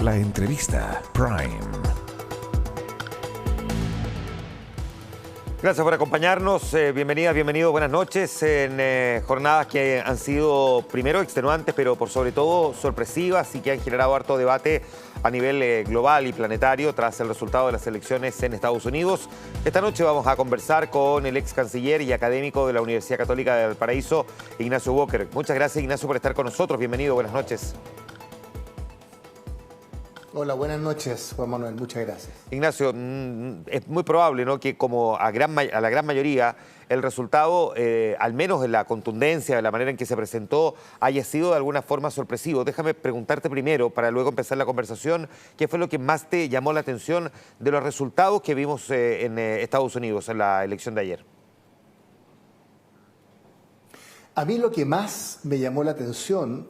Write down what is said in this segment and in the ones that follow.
La entrevista Prime. Gracias por acompañarnos, bienvenidas, bienvenidos, buenas noches en jornadas que han sido primero extenuantes, pero por sobre todo sorpresivas y que han generado harto debate a nivel global y planetario tras el resultado de las elecciones en Estados Unidos. Esta noche vamos a conversar con el ex canciller y académico de la Universidad Católica de Valparaíso, Ignacio Walker. Muchas gracias, Ignacio, por estar con nosotros. Bienvenido, buenas noches. Hola, buenas noches, Juan Manuel, muchas gracias. Ignacio, es muy probable, ¿no?, que como a la gran mayoría el resultado, al menos en la contundencia, de la manera en que se presentó, haya sido de alguna forma sorpresivo. Déjame preguntarte primero, para luego empezar la conversación, ¿qué fue lo que más te llamó la atención de los resultados que vimos en Estados Unidos en la elección de ayer? A mí lo que más me llamó la atención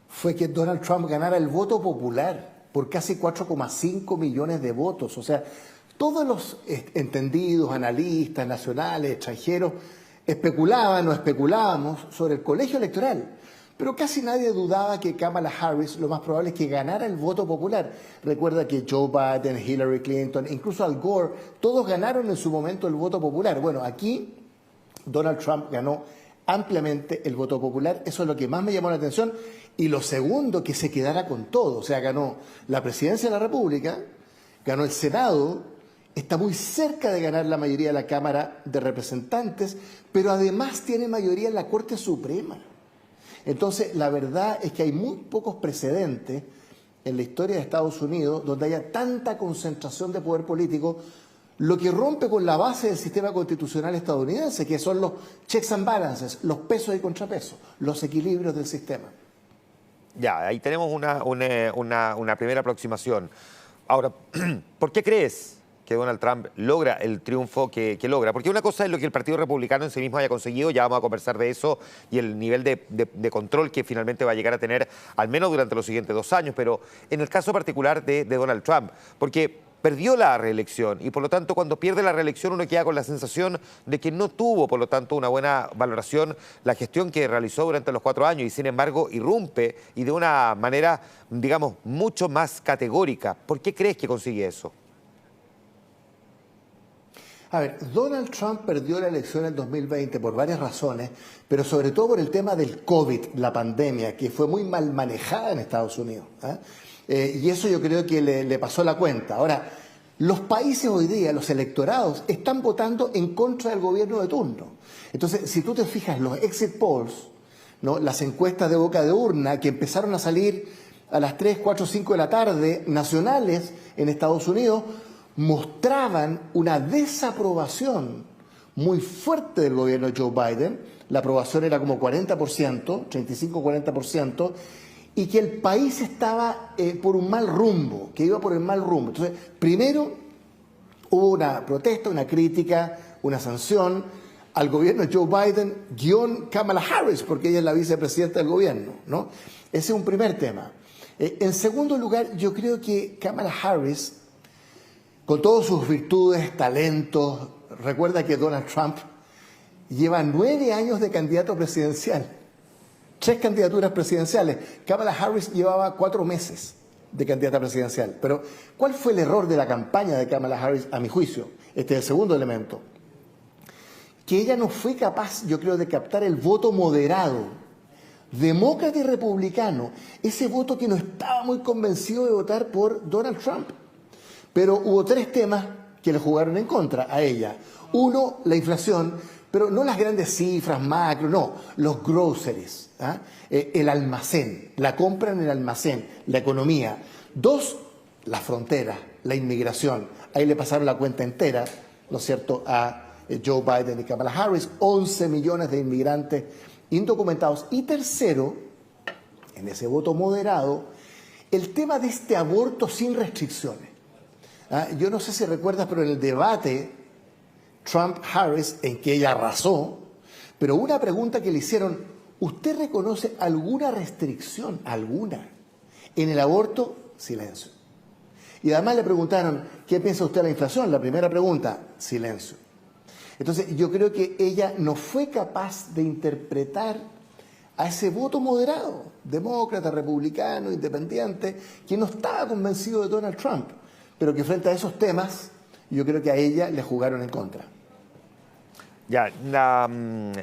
fue que Donald Trump ganara el voto popular por casi 4,5 millones de votos. O sea, todos los entendidos, analistas, nacionales, extranjeros, especulaban o especulábamos sobre el colegio electoral. Pero casi nadie dudaba que Kamala Harris lo más probable es que ganara el voto popular. Recuerda que Joe Biden, Hillary Clinton, incluso Al Gore, todos ganaron en su momento el voto popular. Bueno, aquí Donald Trump ganó ampliamente el voto popular. Eso es lo que más me llamó la atención. Y lo segundo, que se quedara con todo. O sea, ganó la presidencia de la República, ganó el Senado, está muy cerca de ganar la mayoría de la Cámara de Representantes, pero además tiene mayoría en la Corte Suprema. Entonces, la verdad es que hay muy pocos precedentes en la historia de Estados Unidos donde haya tanta concentración de poder político, lo que rompe con la base del sistema constitucional estadounidense, que son los checks and balances, los pesos y contrapesos, los equilibrios del sistema. Ya, ahí tenemos una primera aproximación. Ahora, ¿por qué crees que Donald Trump logra el triunfo que logra? Porque una cosa es lo que el Partido Republicano en sí mismo haya conseguido, ya vamos a conversar de eso, y el nivel de control que finalmente va a llegar a tener, al menos durante los siguientes 2 años, pero en el caso particular de Donald Trump, porque perdió la reelección y por lo tanto cuando pierde la reelección uno queda con la sensación de que no tuvo por lo tanto una buena valoración la gestión que realizó durante los 4 años y sin embargo irrumpe y de una manera, digamos, mucho más categórica. ¿Por qué crees que consigue eso? A ver, Donald Trump perdió la elección en el 2020 por varias razones, pero sobre todo por el tema del COVID, la pandemia, que fue muy mal manejada en Estados Unidos, ¿eh? Y eso yo creo que le pasó la cuenta. Ahora, los países hoy día, los electorados, están votando en contra del gobierno de turno. Entonces, si tú te fijas, los exit polls, ¿no?, las encuestas de boca de urna que empezaron a salir a las 3, 4, 5 de la tarde, nacionales en Estados Unidos, mostraban una desaprobación muy fuerte del gobierno de Joe Biden. La aprobación era como 40%, 35-40%, y que el país estaba por un mal rumbo, que iba por el mal rumbo. Entonces, primero hubo una protesta, una crítica, una sanción al gobierno de Joe Biden, guión Kamala Harris, porque ella es la vicepresidenta del gobierno, ¿no? Ese es un primer tema. En segundo lugar, yo creo que Kamala Harris, con todas sus virtudes, talentos, recuerda que Donald Trump lleva 9 años de candidato presidencial. 3 candidaturas presidenciales. Kamala Harris llevaba 4 meses de candidata presidencial. Pero, ¿cuál fue el error de la campaña de Kamala Harris, a mi juicio? Este es el segundo elemento. Que ella no fue capaz, yo creo, de captar el voto moderado, demócrata y republicano, ese voto que no estaba muy convencido de votar por Donald Trump. Pero hubo 3 temas que le jugaron en contra a ella. Uno, la inflación, pero no las grandes cifras, macro, no, los groceries, ¿ah? El almacén, la compra en el almacén, la economía. 2, la frontera, la inmigración. Ahí le pasaron la cuenta entera, ¿no es cierto?, a Joe Biden y Kamala Harris, 11 millones de inmigrantes indocumentados. Y tercero, en ese voto moderado, el tema de este aborto sin restricciones. Yo no sé si recuerdas, pero en el debate Trump-Harris, en que ella arrasó, pero una pregunta que le hicieron, ¿usted reconoce alguna restricción, alguna, en el aborto? Silencio. Y además le preguntaron, ¿qué piensa usted de la inflación? La primera pregunta, silencio. Entonces yo creo que ella no fue capaz de interpretar a ese voto moderado, demócrata, republicano, independiente, que no estaba convencido de Donald Trump, pero que frente a esos temas yo creo que a ella le jugaron en contra. Ya, la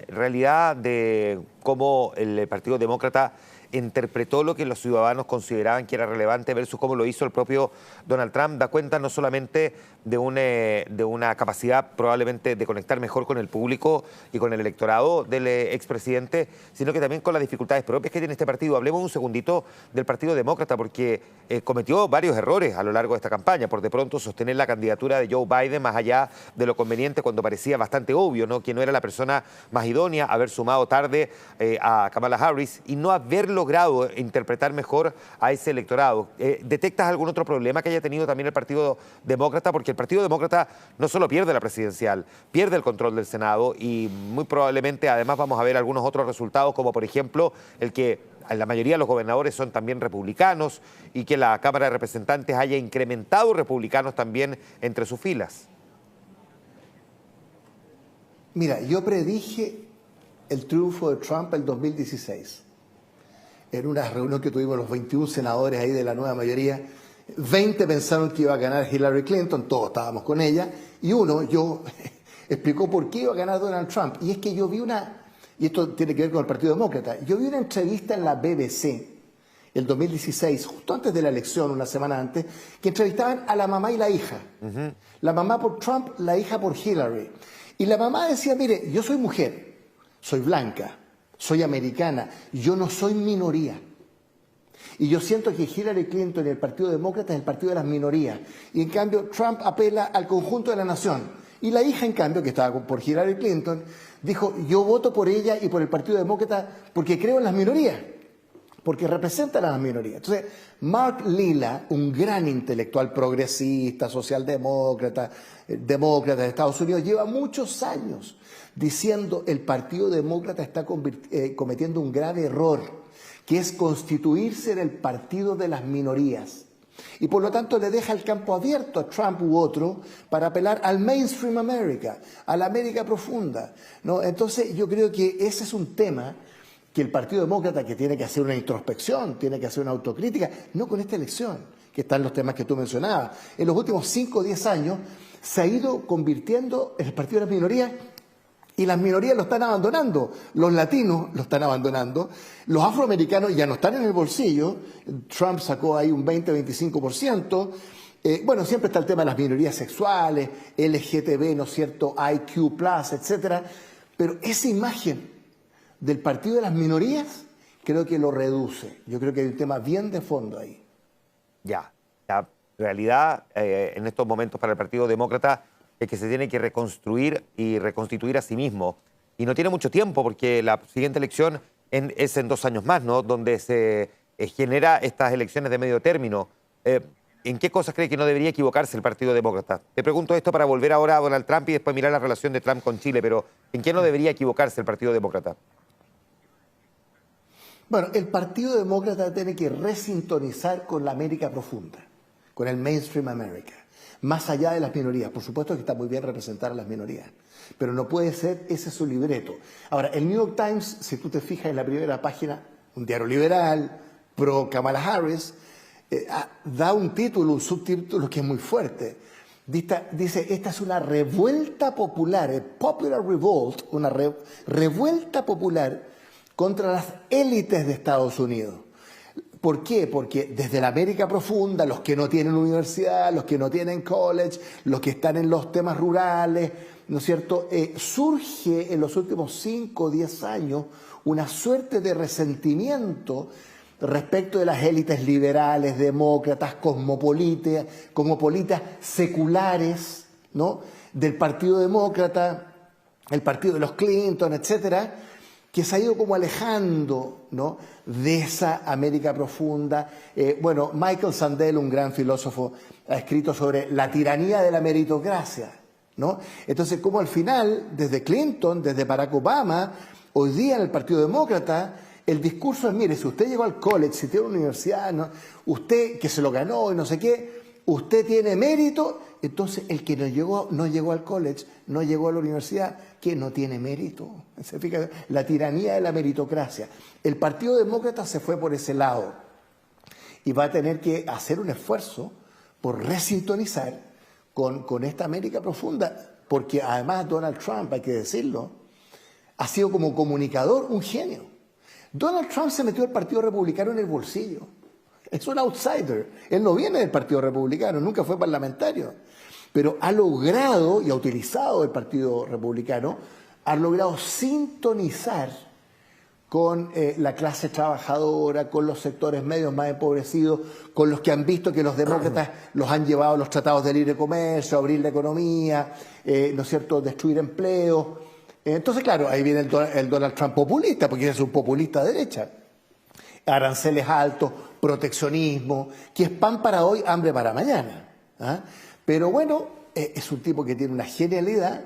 realidad de cómo el Partido Demócrata interpretó lo que los ciudadanos consideraban que era relevante versus cómo lo hizo el propio Donald Trump, da cuenta no solamente de una capacidad probablemente de conectar mejor con el público y con el electorado del expresidente, sino que también con las dificultades propias que tiene este partido. Hablemos un segundito del Partido Demócrata, porque cometió varios errores a lo largo de esta campaña. Por de pronto sostener la candidatura de Joe Biden más allá de lo conveniente, cuando parecía bastante obvio, ¿no?, que no era la persona más idónea, haber sumado tarde a Kamala Harris y no haber logrado interpretar mejor a ese electorado. ¿Detectas algún otro problema que haya tenido también el Partido Demócrata? Porque el Partido Demócrata no solo pierde la presidencial, pierde el control del Senado y muy probablemente además vamos a ver algunos otros resultados, como por ejemplo el que la mayoría de los gobernadores son también republicanos y que la Cámara de Representantes haya incrementado republicanos también entre sus filas. Mira, yo predije el triunfo de Trump el 2016. En una reunión que tuvimos los 21 senadores ahí de la nueva mayoría, 20 pensaron que iba a ganar Hillary Clinton, todos estábamos con ella, y yo explicó por qué iba a ganar Donald Trump. Y es que yo vi y esto tiene que ver con el Partido Demócrata, yo vi una entrevista en la BBC el 2016, justo antes de la elección, una semana antes, que entrevistaban a la mamá y la hija. La mamá por Trump, la hija por Hillary. Y la mamá decía, mire, yo soy mujer, soy blanca, soy americana, yo no soy minoría. Y yo siento que Hillary Clinton y el Partido Demócrata es el partido de las minorías. Y en cambio Trump apela al conjunto de la nación. Y la hija, en cambio, que estaba por Hillary Clinton, dijo, yo voto por ella y por el Partido Demócrata porque creo en las minorías, porque representan a las minorías. Entonces, Mark Lilla, un gran intelectual progresista, socialdemócrata, demócrata de Estados Unidos, lleva muchos años diciendo el Partido Demócrata está cometiendo un grave error, que es constituirse en el partido de las minorías. Y por lo tanto le deja el campo abierto a Trump u otro para apelar al mainstream America, a la América profunda, ¿no? Entonces yo creo que ese es un tema que el Partido Demócrata, que tiene que hacer una introspección, tiene que hacer una autocrítica, no con esta elección, que están los temas que tú mencionabas. En los últimos 5 o 10 años se ha ido convirtiendo en el partido de las minorías. Y las minorías lo están abandonando, los latinos lo están abandonando, los afroamericanos ya no están en el bolsillo, Trump sacó ahí un 20-25%, bueno, siempre está el tema de las minorías sexuales, LGTB, ¿no es cierto?, IQ+, etcétera, pero esa imagen del partido de las minorías creo que lo reduce, yo creo que hay un tema bien de fondo ahí. Ya, la realidad en estos momentos para el Partido Demócrata es que se tiene que reconstruir y reconstituir a sí mismo. Y no tiene mucho tiempo porque la siguiente elección es en 2 años más, ¿no?, donde se genera estas elecciones de medio término. ¿En qué cosas cree que no debería equivocarse el Partido Demócrata? Te pregunto esto para volver ahora a Donald Trump y después mirar la relación de Trump con Chile, pero ¿en qué no debería equivocarse el Partido Demócrata? Bueno, el Partido Demócrata tiene que resintonizar con la América profunda, con el mainstream America. Más allá de las minorías. Por supuesto que está muy bien representar a las minorías, pero no puede ser ese su libreto. Ahora, el New York Times, si tú te fijas en la primera página, un diario liberal, pro Kamala Harris, da un título, un subtítulo que es muy fuerte. Dice, esta es una revuelta popular, a popular revolt, una revuelta popular contra las élites de Estados Unidos. ¿Por qué? Porque desde la América profunda, los que no tienen universidad, los que no tienen college, los que están en los temas rurales, ¿no es cierto?, surge en los últimos 5 o 10 años una suerte de resentimiento respecto de las élites liberales, demócratas, cosmopolitas, seculares, ¿no?, del Partido Demócrata, el partido de los Clinton, etcétera, que se ha ido como alejando, ¿no?, de esa América profunda. Bueno, Michael Sandel, un gran filósofo, ha escrito sobre la tiranía de la meritocracia, ¿no? Entonces, como al final, desde Clinton, desde Barack Obama, hoy día en el Partido Demócrata, el discurso es, mire, si usted llegó al college, si tiene una universidad, ¿no?, usted que se lo ganó y no sé qué, usted tiene mérito, entonces el que no llegó al college, no llegó a la universidad, que no tiene mérito. ¿Se fija? La tiranía de la meritocracia. El Partido Demócrata se fue por ese lado y va a tener que hacer un esfuerzo por resintonizar con esta América profunda, porque además Donald Trump, hay que decirlo, ha sido como comunicador un genio. Donald Trump se metió al Partido Republicano en el bolsillo. Es un outsider. Él no viene del Partido Republicano, nunca fue parlamentario. Pero ha logrado, y ha utilizado el Partido Republicano, ha logrado sintonizar con la clase trabajadora, con los sectores medios más empobrecidos, con los que han visto que los demócratas los han llevado a los tratados de libre comercio, a abrir la economía, ¿no es cierto?, destruir empleos. Entonces, claro, ahí viene el Donald Trump populista, porque es un populista de derecha. Aranceles altos, proteccionismo, que es pan para hoy, hambre para mañana. ¿Ah? Pero bueno, es un tipo que tiene una genialidad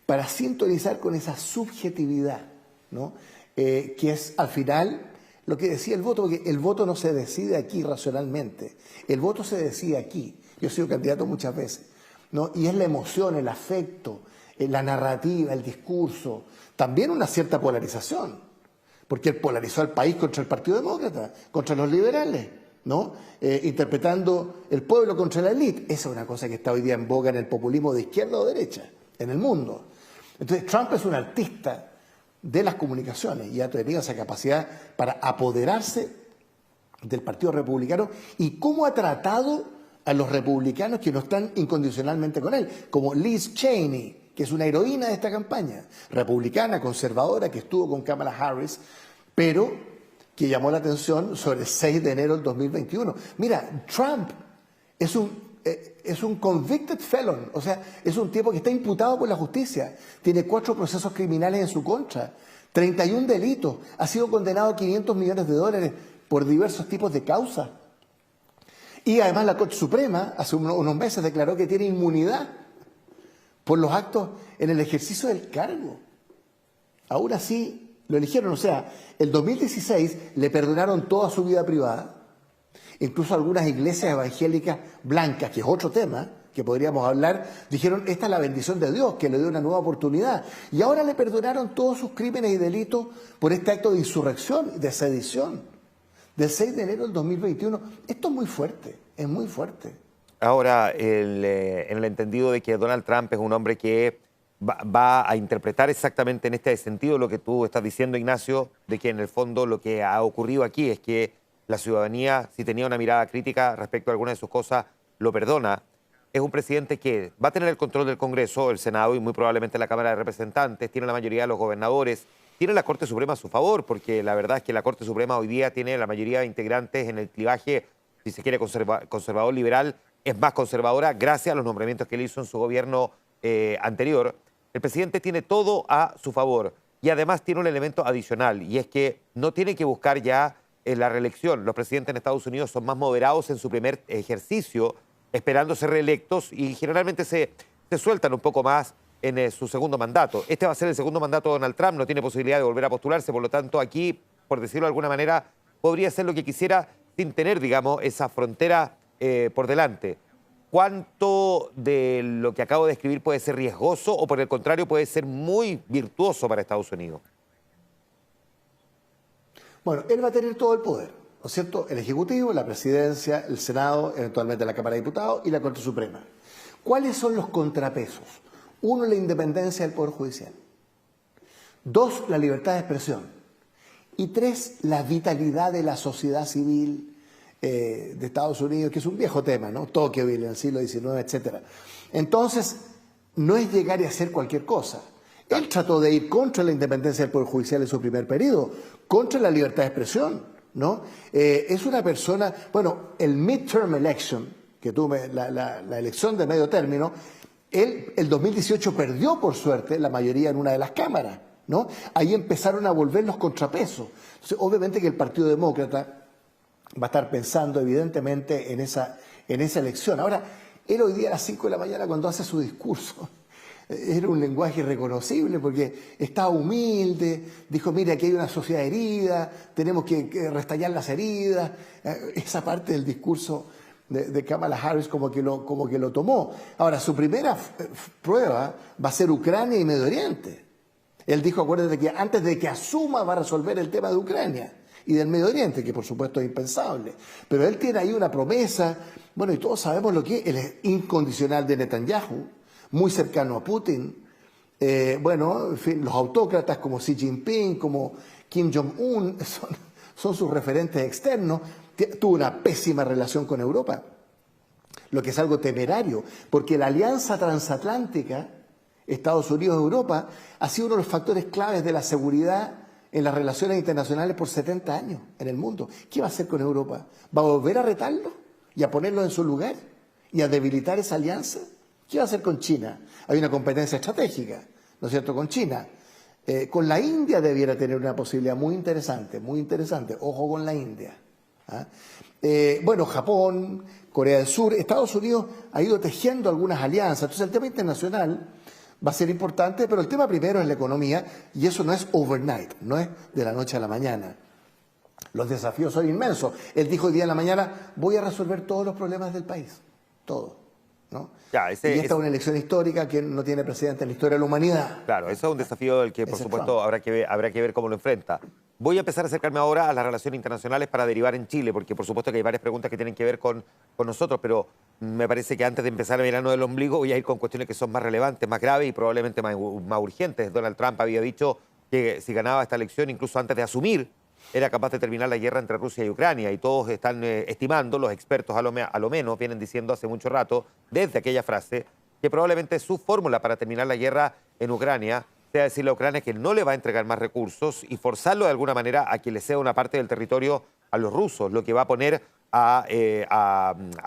para sintonizar con esa subjetividad, ¿no? Que es al final lo que decía el voto, porque el voto no se decide aquí racionalmente, el voto se decide aquí. Yo he sido candidato muchas veces, ¿no? Y es la emoción, el afecto, la narrativa, el discurso, también una cierta polarización, porque él polarizó al país contra el Partido Demócrata, contra los liberales, ¿no? Interpretando el pueblo contra la élite. Esa es una cosa que está hoy día en boga en el populismo de izquierda o derecha, en el mundo. Entonces Trump es un artista de las comunicaciones y ha tenido esa capacidad para apoderarse del Partido Republicano y cómo ha tratado a los republicanos que no están incondicionalmente con él, como Liz Cheney, que es una heroína de esta campaña, republicana, conservadora, que estuvo con Kamala Harris, pero que llamó la atención sobre el 6 de enero del 2021. Mira, Trump es un convicted felon, o sea, es un tipo que está imputado por la justicia, tiene 4 procesos criminales en su contra, 31 delitos, ha sido condenado a $500 millones por diversos tipos de causas. Y además la Corte Suprema hace unos meses declaró que tiene inmunidad por los actos en el ejercicio del cargo. Aún así lo eligieron, o sea, el 2016 le perdonaron toda su vida privada. Incluso algunas iglesias evangélicas blancas, que es otro tema que podríamos hablar, dijeron, esta es la bendición de Dios, que le dio una nueva oportunidad. Y ahora le perdonaron todos sus crímenes y delitos por este acto de insurrección, de sedición, del 6 de enero del 2021. Esto es muy fuerte, es muy fuerte. Ahora, en el entendido de que Donald Trump es un hombre que va a interpretar exactamente en este sentido lo que tú estás diciendo, Ignacio, de que en el fondo lo que ha ocurrido aquí es que la ciudadanía, si tenía una mirada crítica respecto a alguna de sus cosas, lo perdona. Es un presidente que va a tener el control del Congreso, el Senado y muy probablemente la Cámara de Representantes, tiene la mayoría de los gobernadores, tiene la Corte Suprema a su favor, porque la verdad es que la Corte Suprema hoy día tiene la mayoría de integrantes en el clivaje, si se quiere, conservador-liberal, es más conservadora gracias a los nombramientos que él hizo en su gobierno anterior. El presidente tiene todo a su favor y además tiene un elemento adicional, y es que no tiene que buscar ya la reelección. Los presidentes en Estados Unidos son más moderados en su primer ejercicio, esperando ser reelectos, y generalmente se sueltan un poco más en su segundo mandato. Este va a ser el segundo mandato de Donald Trump, no tiene posibilidad de volver a postularse, por lo tanto aquí, por decirlo de alguna manera, podría hacer lo que quisiera sin tener, digamos, esa frontera por delante. ¿Cuánto de lo que acabo de describir puede ser riesgoso o por el contrario puede ser muy virtuoso para Estados Unidos? Bueno, él va a tener todo el poder, ¿no es cierto? El Ejecutivo, la Presidencia, el Senado, eventualmente la Cámara de Diputados y la Corte Suprema. ¿Cuáles son los contrapesos? 1, la independencia del Poder Judicial. 2, la libertad de expresión. Y 3, la vitalidad de la sociedad civil de Estados Unidos, que es un viejo tema, ¿no? Tocqueville en el siglo XIX, etc. Entonces, no es llegar y hacer cualquier cosa. Él trató de ir contra la independencia del Poder Judicial en su primer periodo, contra la libertad de expresión, ¿no? Es una persona, bueno, el midterm election, que tuve, la elección de medio término, él, el 2018 perdió, por suerte, la mayoría en una de las cámaras, ¿no? Ahí empezaron a volver los contrapesos. Entonces, obviamente que el Partido Demócrata va a estar pensando evidentemente en esa elección. Ahora, él hoy día a las 5 de la mañana cuando hace su discurso, era un lenguaje irreconocible porque estaba humilde, dijo, mire, aquí hay una sociedad herida, tenemos que restallar las heridas. Esa parte del discurso de Kamala Harris como que lo tomó. Ahora, su primera prueba va a ser Ucrania y Medio Oriente. Él dijo, acuérdate que antes de que asuma va a resolver el tema de Ucrania y del Medio Oriente, que por supuesto es impensable. Pero él tiene ahí una promesa, bueno, y todos sabemos lo que es, él es incondicional de Netanyahu, muy cercano a Putin. Bueno, en fin, los autócratas como Xi Jinping, como Kim Jong-un, son sus referentes externos. Tuvo una pésima relación con Europa, lo que es algo temerario, porque la alianza transatlántica, Estados Unidos-Europa, ha sido uno de los factores claves de la seguridad en las relaciones internacionales por 70 años en el mundo. ¿Qué va a hacer con Europa? ¿Va a volver a retarlo y a ponerlo en su lugar y a debilitar esa alianza? ¿Qué va a hacer con China? Hay una competencia estratégica, ¿no es cierto?, con China. Con la India debiera tener una posibilidad muy interesante, ojo con la India. ¿Ah? Bueno, Japón, Corea del Sur, Estados Unidos ha ido tejiendo algunas alianzas. Entonces el tema internacional va a ser importante, pero el tema primero es la economía y eso no es overnight, no es de la noche a la mañana. Los desafíos son inmensos. Él dijo hoy día en la mañana, voy a resolver todos los problemas del país, todo. ¿No? Ya, y esta es una elección histórica que no tiene precedente en la historia de la humanidad. Claro, eso es un desafío del que, por supuesto, habrá que ver cómo lo enfrenta. Voy a empezar a acercarme ahora a las relaciones internacionales para derivar en Chile, porque por supuesto que hay varias preguntas que tienen que ver con nosotros, pero me parece que antes de empezar el verano del ombligo voy a ir con cuestiones que son más relevantes, más graves y probablemente más urgentes. Donald Trump había dicho que si ganaba esta elección, incluso antes de asumir, era capaz de terminar la guerra entre Rusia y Ucrania, y todos están estimando, los expertos a lo menos vienen diciendo hace mucho rato, desde aquella frase, que probablemente su fórmula para terminar la guerra en Ucrania sea decirle a Ucrania que no le va a entregar más recursos y forzarlo de alguna manera a que le ceda una parte del territorio a los rusos, lo que va a poner a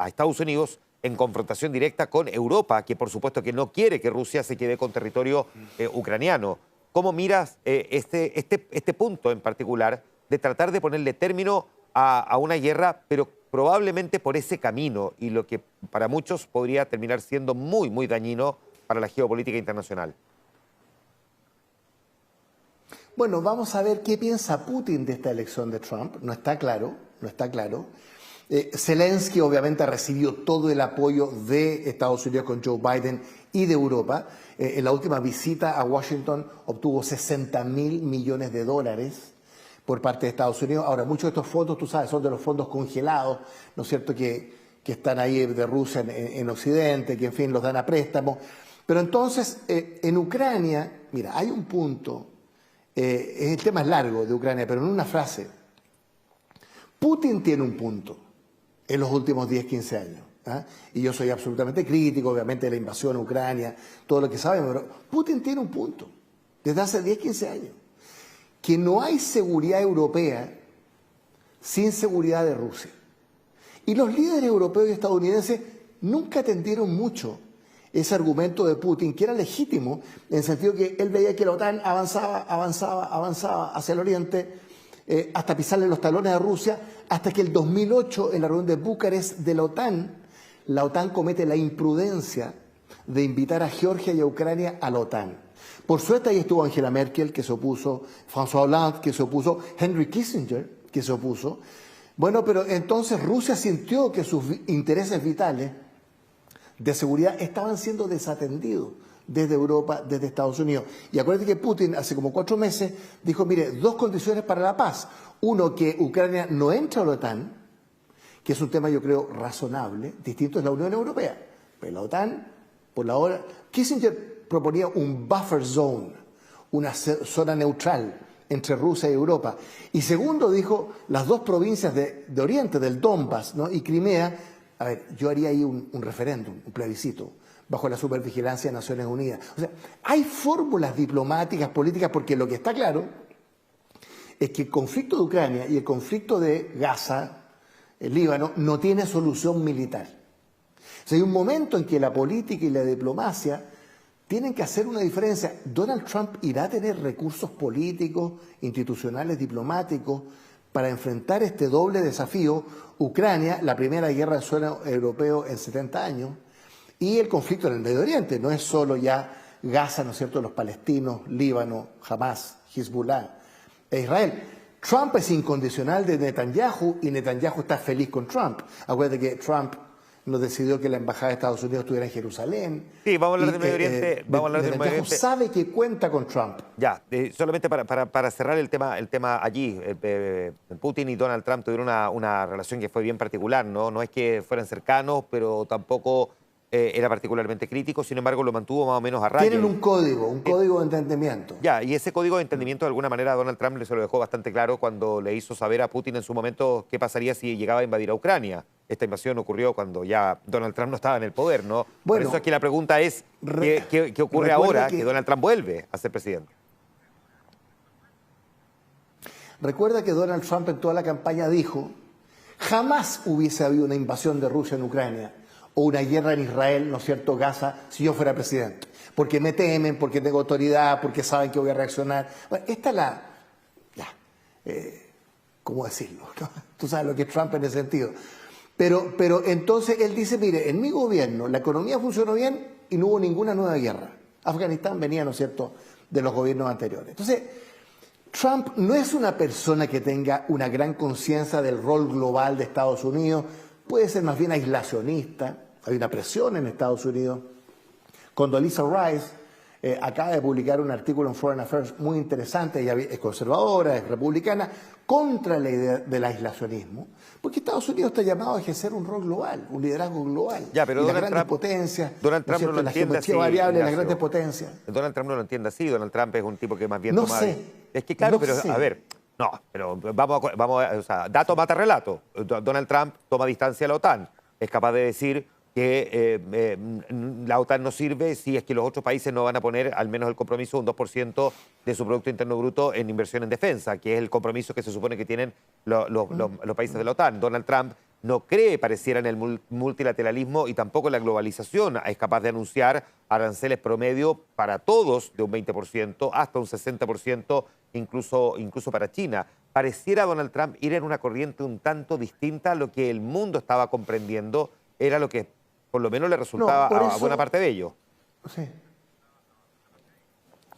Estados Unidos en confrontación directa con Europa, que por supuesto que no quiere que Rusia se quede con territorio ucraniano. ¿Cómo miras este punto en particular de tratar de ponerle término a una guerra, pero probablemente por ese camino, y lo que para muchos podría terminar siendo muy, muy dañino para la geopolítica internacional? Bueno, vamos a ver qué piensa Putin de esta elección de Trump. No está claro. Zelensky obviamente ha recibido todo el apoyo de Estados Unidos con Joe Biden y de Europa. En la última visita a Washington obtuvo $60.000 millones por parte de Estados Unidos. Ahora, muchos de estos fondos, tú sabes, son de los fondos congelados, ¿no es cierto?, que están ahí de Rusia en Occidente, que en fin los dan a préstamo. Pero entonces, en Ucrania, mira, hay un punto, el tema es largo de Ucrania, pero en una frase, Putin tiene un punto en los últimos 10, 15 años. ¿Ah? Y yo soy absolutamente crítico, obviamente, de la invasión a Ucrania, todo lo que sabemos, pero Putin tiene un punto, desde hace 10, 15 años, que no hay seguridad europea sin seguridad de Rusia. Y los líderes europeos y estadounidenses nunca atendieron mucho ese argumento de Putin, que era legítimo, en el sentido que él veía que la OTAN avanzaba hacia el oriente, hasta pisarle los talones a Rusia, hasta que el 2008, en la reunión de Bucarest de la OTAN comete la imprudencia de invitar a Georgia y a Ucrania a la OTAN. Por suerte ahí estuvo Angela Merkel, que se opuso, François Hollande, que se opuso, Henry Kissinger, que se opuso. Bueno, pero entonces Rusia sintió que sus intereses vitales de seguridad estaban siendo desatendidos desde Europa, desde Estados Unidos. Y acuérdate que Putin hace como 4 meses dijo, mire, 2 condiciones para la paz. Uno, que Ucrania no entre a la OTAN, que es un tema yo creo razonable, distinto es la Unión Europea. Pero la OTAN, por la hora, Kissinger proponía un buffer zone, una zona neutral entre Rusia y Europa. Y segundo, dijo, las 2 provincias de Oriente, del Donbass, ¿no?, y Crimea, a ver, yo haría ahí un referéndum, un plebiscito, bajo la supervigilancia de Naciones Unidas. O sea, hay fórmulas diplomáticas, políticas, porque lo que está claro es que el conflicto de Ucrania y el conflicto de Gaza, el Líbano, no tiene solución militar. O sea, hay un momento en que la política y la diplomacia tienen que hacer una diferencia. Donald Trump irá a tener recursos políticos, institucionales, diplomáticos, para enfrentar este doble desafío: Ucrania, la primera guerra de suelo europeo en 70 años, y el conflicto en el Medio Oriente. No es solo ya Gaza, ¿no es cierto?, los palestinos, Líbano, Hamas, Hezbollah e Israel. Trump es incondicional de Netanyahu y Netanyahu está feliz con Trump. Acuérdate que Trump nos decidió que la embajada de Estados Unidos estuviera en Jerusalén. Sí, vamos a hablar del Medio Oriente. Vamos a hablar del Medio Netanyahu Oriente. sabe que cuenta con Trump. Ya, solamente para cerrar el tema allí, Putin y Donald Trump tuvieron una relación que fue bien particular, ¿no? No es que fueran cercanos, pero tampoco era particularmente crítico, sin embargo lo mantuvo más o menos a raya. Tienen un código de entendimiento. Ya, y ese código de entendimiento de alguna manera Donald Trump se lo dejó bastante claro cuando le hizo saber a Putin en su momento qué pasaría si llegaba a invadir a Ucrania. Esta invasión ocurrió cuando ya Donald Trump no estaba en el poder, ¿no? Bueno, por eso aquí la pregunta es, ¿qué ocurre ahora que Donald Trump vuelve a ser presidente? Recuerda que Donald Trump en toda la campaña dijo, jamás hubiese habido una invasión de Rusia en Ucrania o una guerra en Israel, ¿no es cierto?, Gaza, si yo fuera presidente. Porque me temen, porque tengo autoridad, porque saben que voy a reaccionar. Bueno, esta es ¿cómo decirlo? Tú sabes lo que es Trump en ese sentido. Pero entonces él dice, mire, en mi gobierno la economía funcionó bien y no hubo ninguna nueva guerra. Afganistán venía, ¿no es cierto?, de los gobiernos anteriores. Entonces, Trump no es una persona que tenga una gran conciencia del rol global de Estados Unidos, puede ser más bien aislacionista, hay una presión en Estados Unidos. Condoleezza Rice acaba de publicar un artículo en Foreign Affairs muy interesante, ella es conservadora, es republicana, contra la idea del aislacionismo, porque Estados Unidos está llamado a ejercer un rol global, un liderazgo global. Ya, pero y las Donald grandes Trump, potencias, Donald Trump no lo la entiende así, geometría variable, las Ignacio. grandes potencias. Donald Trump no lo entiende así, Donald Trump es un tipo que más bien No toma... sé. Es que claro, No pero sé. a ver, no, pero o sea, dato mata relato. Donald Trump toma distancia a la OTAN, es capaz de decir que la OTAN no sirve si es que los otros países no van a poner al menos el compromiso de un 2% de su Producto Interno Bruto en inversión en defensa, que es el compromiso que se supone que tienen los países de la OTAN. Donald Trump no cree, pareciera, en el multilateralismo y tampoco en la globalización. Es capaz de anunciar aranceles promedio para todos de un 20%, hasta un 60%, incluso para China. Pareciera Donald Trump ir en una corriente un tanto distinta a lo que el mundo estaba comprendiendo, era lo que por lo menos le resultaba a buena parte de ellos. Sí.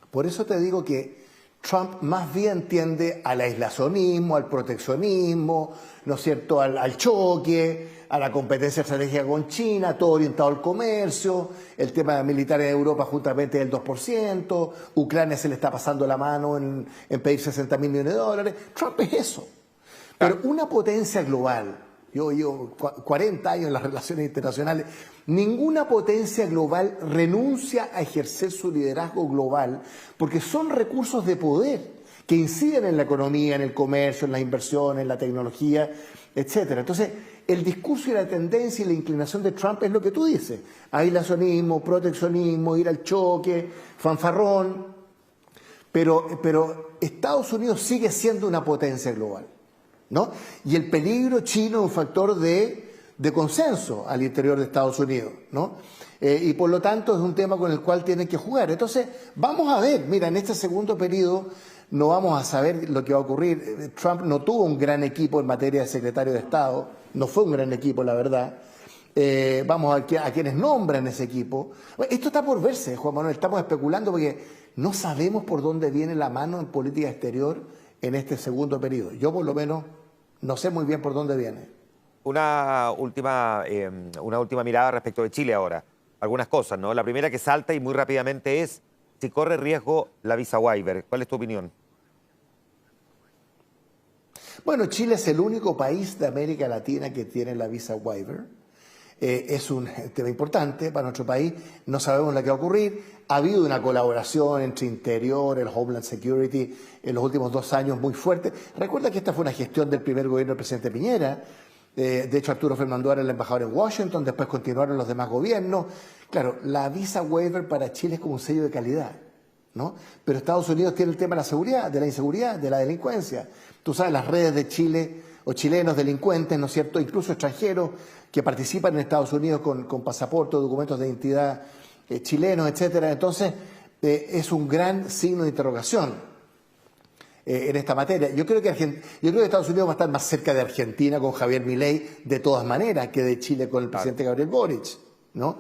Por eso te digo que Trump más bien tiende al aislacionismo, al proteccionismo, ¿no es cierto?, al choque, a la competencia estratégica con China, todo orientado al comercio, el tema militar en Europa justamente del 2%, Ucrania se le está pasando la mano en pedir 60.000 millones de dólares. Trump es eso. Pero una potencia global, yo llevo 40 años en las relaciones internacionales, ninguna potencia global renuncia a ejercer su liderazgo global porque son recursos de poder que inciden en la economía, en el comercio, en las inversiones, en la tecnología, etcétera. Entonces, el discurso y la tendencia y la inclinación de Trump es lo que tú dices: aislacionismo, proteccionismo, ir al choque, fanfarrón. Pero Estados Unidos sigue siendo una potencia global, ¿no? Y el peligro chino es un factor de consenso al interior de Estados Unidos, ¿no? Y por lo tanto es un tema con el cual tienen que jugar. Entonces, vamos a ver, mira, en este segundo periodo no vamos a saber lo que va a ocurrir. Trump no tuvo un gran equipo en materia de secretario de Estado, no fue un gran equipo, la verdad. Vamos a ver a quienes nombran ese equipo. Esto está por verse, Juan Manuel, estamos especulando porque no sabemos por dónde viene la mano en política exterior en este segundo periodo. Yo por lo menos no sé muy bien por dónde viene. Una última mirada respecto de Chile ahora. Algunas cosas, ¿no? La primera que salta y muy rápidamente es si corre riesgo la visa waiver. ¿Cuál es tu opinión? Bueno, Chile es el único país de América Latina que tiene la visa waiver. Es un tema importante para nuestro país. No sabemos lo que va a ocurrir. Ha habido una colaboración entre Interior, el Homeland Security, en los últimos 2 años muy fuerte. Recuerda que esta fue una gestión del primer gobierno del presidente Piñera. De hecho, Arturo Fernando era el embajador en Washington, después continuaron los demás gobiernos. Claro, la visa waiver para Chile es como un sello de calidad, ¿no? Pero Estados Unidos tiene el tema de la seguridad, de la inseguridad, de la delincuencia. Tú sabes, las redes de Chile o chilenos delincuentes, ¿no es cierto?, incluso extranjeros que participan en Estados Unidos con pasaporte o documentos de identidad chilenos, etcétera. Entonces, es un gran signo de interrogación en esta materia. Yo creo que Estados Unidos va a estar más cerca de Argentina con Javier Milei de todas maneras que de Chile con el presidente Gabriel Boric. ¿no?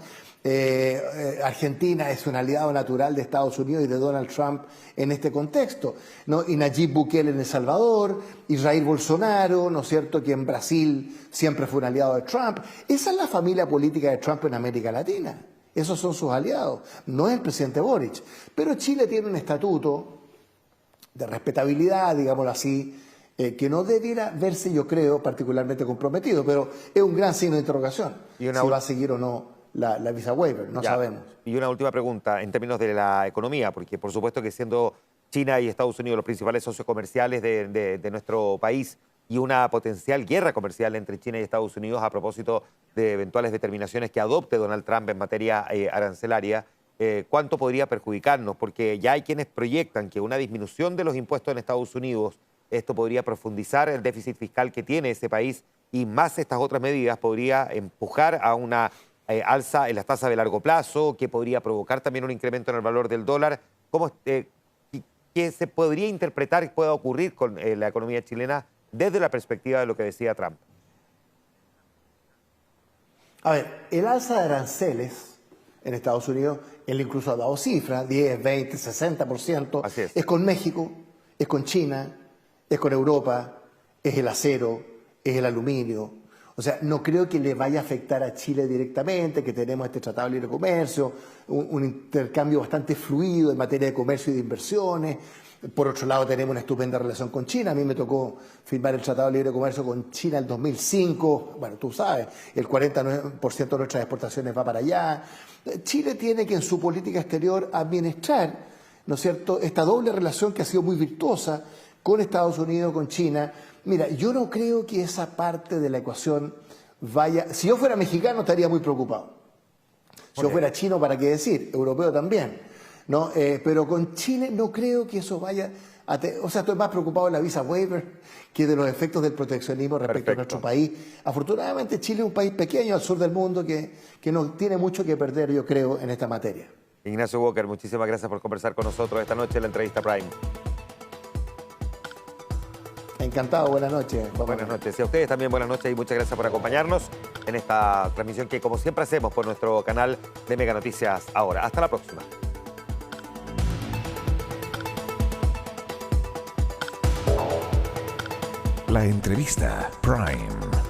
Argentina es un aliado natural de Estados Unidos y de Donald Trump en este contexto, ¿no? Y Nayib Bukele en El Salvador, Jair Bolsonaro, ¿no es cierto?, que en Brasil siempre fue un aliado de Trump. Esa es la familia política de Trump en América Latina. Esos son sus aliados, no es el presidente Boric. Pero Chile tiene un estatuto de respetabilidad, digámoslo así, que no debiera verse, yo creo, particularmente comprometido, pero es un gran signo de interrogación si va a seguir o no la visa waiver, no sabemos. Y una última pregunta en términos de la economía, porque por supuesto que siendo China y Estados Unidos los principales socios comerciales de nuestro país y una potencial guerra comercial entre China y Estados Unidos a propósito de eventuales determinaciones que adopte Donald Trump en materia arancelaria, ¿cuánto podría perjudicarnos? Porque ya hay quienes proyectan que una disminución de los impuestos en Estados Unidos, esto podría profundizar el déficit fiscal que tiene ese país y más estas otras medidas podría empujar a una alza en las tasas de largo plazo, que podría provocar también un incremento en el valor del dólar. ¿Cómo, qué se podría interpretar que pueda ocurrir con la economía chilena desde la perspectiva de lo que decía Trump? A ver, el alza de aranceles en Estados Unidos, él incluso ha dado cifras, 10, 20, 60%. Así es. Es con México, es con China, es con Europa, es el acero, es el aluminio. O sea, no creo que le vaya a afectar a Chile directamente, que tenemos este Tratado de Libre Comercio, un intercambio bastante fluido en materia de comercio y de inversiones. Por otro lado, tenemos una estupenda relación con China. A mí me tocó firmar el Tratado de Libre Comercio con China en el 2005. Bueno, tú sabes, el 40% de nuestras exportaciones va para allá. Chile tiene que en su política exterior administrar, ¿no es cierto?, esta doble relación que ha sido muy virtuosa con Estados Unidos, con China. Mira, yo no creo que esa parte de la ecuación vaya... Si yo fuera mexicano estaría muy preocupado. Si yo fuera chino, ¿para qué decir? Europeo también, ¿no? Pero con Chile no creo que eso vaya a... O sea, estoy más preocupado de la visa waiver que de los efectos del proteccionismo respecto a nuestro país. Afortunadamente Chile es un país pequeño al sur del mundo que no tiene mucho que perder, yo creo, en esta materia. Ignacio Walker, muchísimas gracias por conversar con nosotros esta noche en la entrevista Prime. Encantado, buenas noches. Buenas noches. Y a ustedes también buenas noches y muchas gracias por acompañarnos en esta transmisión que como siempre hacemos por nuestro canal de Mega Noticias Ahora. Hasta la próxima. La entrevista Prime.